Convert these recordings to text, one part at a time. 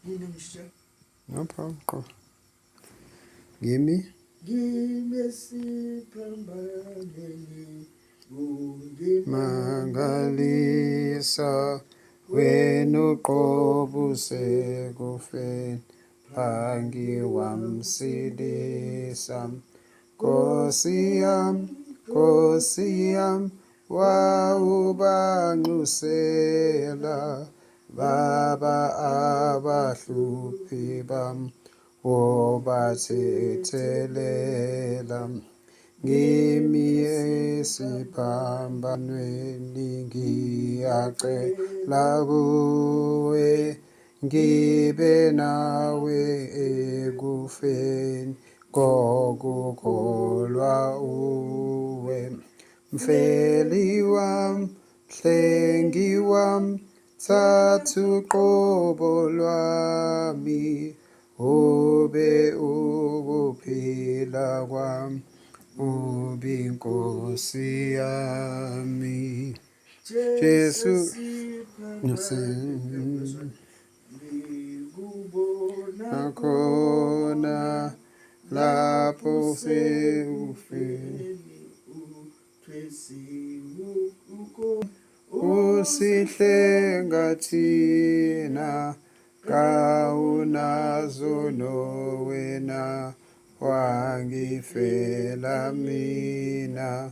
No problem. Go. Give me. Mangalisa wenu qobu sekufeni phangi wamsilisa Nkosi yam wawubanxusela baba abahluphi bam wobathethelela ngimi esiphambanweni ngiyacela kuwe ngibe nawe ekufeni ngokukholwa uwe mfeli wam mhlengi wam thatha uqobo lwami ube ukuphila kwami ube inkosi yami Jesu nakhona lapho sewufeni usihlenga thina kawunazo nowena wangifela mina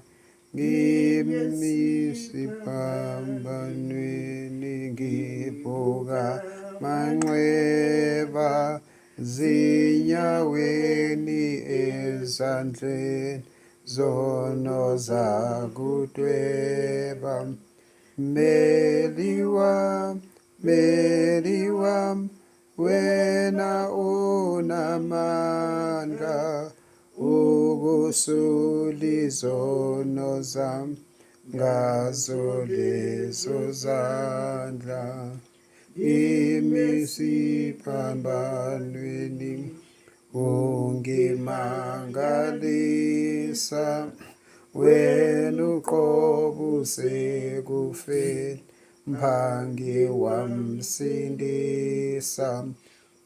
ngimisiphambanweni ngibhuka manxeba zinyaweni ezandleni zono zakudweba meli wam wena unamandla ukusulizono zam ngazo lezo zandla imisiphambanweni ungimangalisa wena uqobo sekufeni mphangi wamsindisa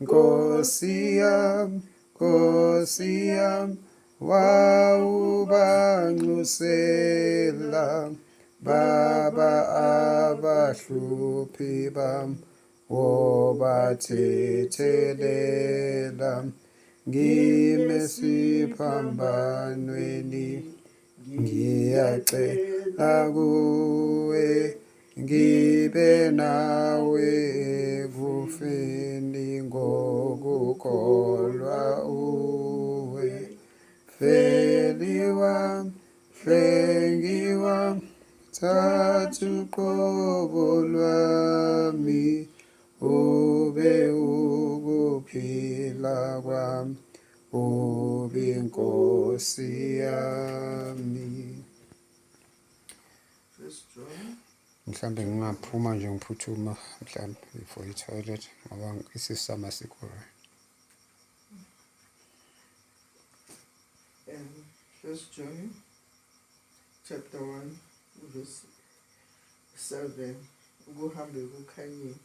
Nkosi yam wawubanxusela baba abahluphi bam wobathethelela ngimesiphambanweni ngiyacela kuwe ngibe nawe ekufeni ngokukholwa uwe mfeli wam mhlengi wam thatha uqobo lwami ube ukuphila kwami ube inkosi yami mhlambe ngingaphuma nje ngiphuthuma mhlambe before i-toilet ngoba isisama sikhona. First John chapter 1 verse 7 ukuhambe kukhanyeni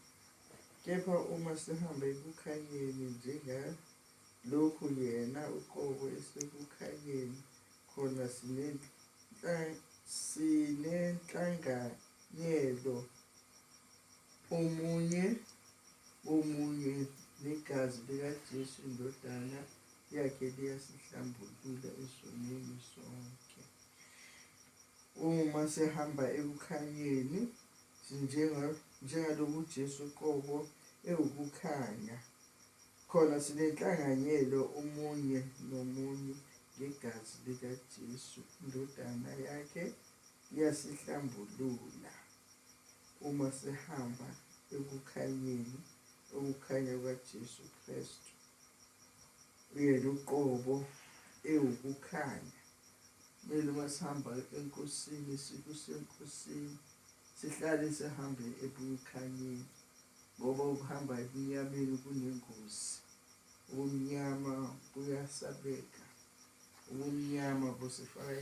kepha uma sihambe kukhanyeni njengalokhu yena uqobo esekukhanyeni khona sinenhlanganyelo omunye negazi likaJesu indodana yakhe liyasihlambulula esonweni sonke. Uma sihamba ekukhanyeni njengalokhu uJesu uqobo ewukukhanya khona sinenhlanganyelo omunye nomunye ngegazi likaJesu indodana yakhe liyasihlambulula. Uma sihamba ekukhanyeni ukukhanya kukaJesu Kristu uyena uqobo ewukukhanya. Kumele uma sihamba enkosini sikusenkosini sihlale sihambe ebukhanyeni ngoba ukuhamba ebunyameni kunengozi. Ubumnyama buyasabeka, ubumnyama busifaka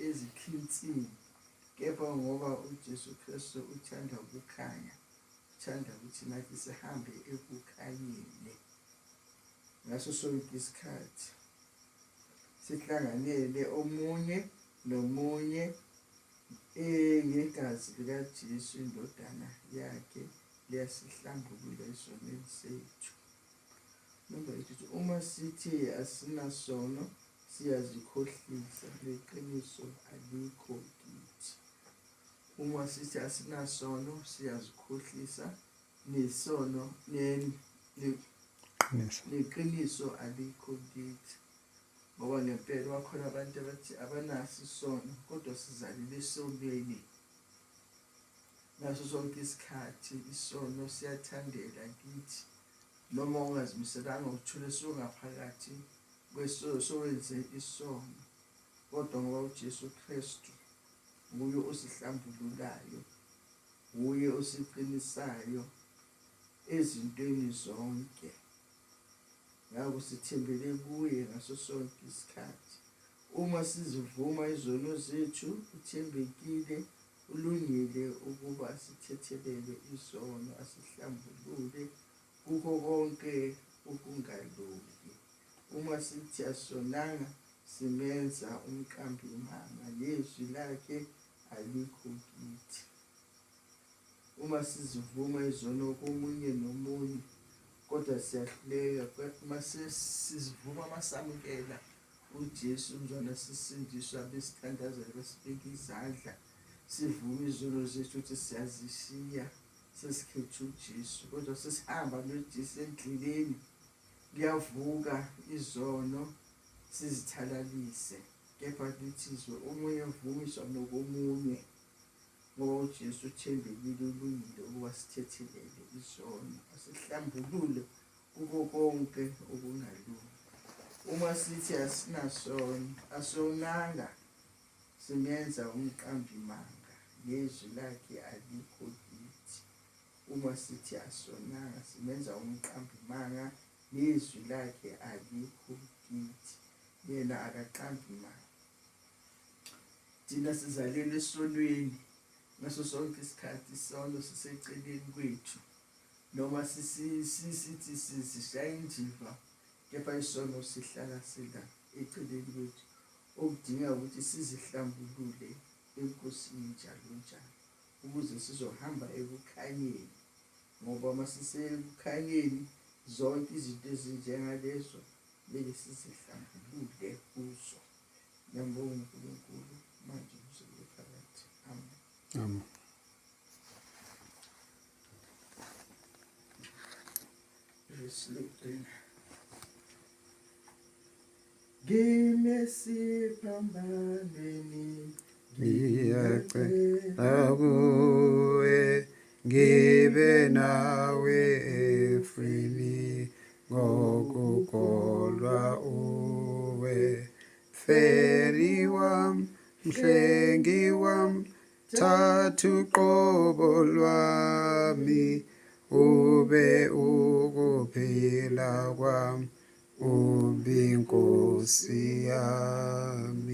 ezikhinsini, kepha ngoba uJesu Kristu uthanda ukukhanya, uthanda ukuthi nathi sihambe ekukhanyeni. ngaso sonke isikhathi sihlanganele omunye nomunye ngegazi likaJesu indodana yakhe liyasihlambulula esonweni sethu. Number 8, uma sithi asinasono siyazikhohlisa, leqiniso alikho kithi. Uma sithi asinasono siyazikhohlisa, nesono neqiniso alikho kithi. Ngoba ngempela bakhona abantu abathi abanaso isono kodwa sizalile esonweni. Ngaso sonke isikhathi isono siyathandela kithi, noma ungazimiselanga uthole songaphakathi kwesono sowenze isono, kodwa ngoba uJesu Kristu nguye osihlambululayo, nguye osiqinisayo ezintweni zonke. Ngakho sithembele kuye ngaso sonke isikhathi. Uma sizivuma izono zethu, uthembekile ulungile ukuba sithethelele izono, asihlambulule kukho konke ukungalungi. Uma sithi asonanga simenza umqambimanga, nezwi lakhe alikho kithi. Uma sizivuma izono komunye nomunye kodwa siyahluleka, uma sizivuma masamukela uJesu umzwana sisindiswa besithandazela besibeka izandla, sivume izono zethu ukuthi siyazishiya sesikhethe uJesu, kodwa sesihamba noJesu endleleni kuyavuka izono sizithalalise. Kepha lithi izwe omunye uvumiswa nokomunye, ngoba uJesu uthembekile ulungile ukuba sithethelele izono, asihlambulule kuko konke okungalungi. Uma sithi asonanga simenza umqambimanga, nezwi lakhe alikho kithi. Uma sithi asonanga simenza umqambimanga, nezwi lakhe alikho kithi. Yena akaqambimanga. Thina sizalelwe esonweni, ngaso sonke isikhathi isono siseceleni kwethu, noma sithi sishaya injiva, kepha isono sihlala sila eceleni kwethu, okudinga ukuthi sizihlambulule enkosini njalo njalo ukuze sizohamba ekukhanyeni. Ngoba masisekukhanyeni zonke izinto ezinjengalezo mele sizihlambulule kuzo. Ngiyambonga uNkulunkulu manje usuku phakathi. Amen. Amen. Nginesiphambano Ngiyacela kuwe ngibe nawe efrini ngokukholwa uwe. Feri wami, mhlengi wami, thatha uqobo lwami, ube ukuphila kwami, ube inkosi yami.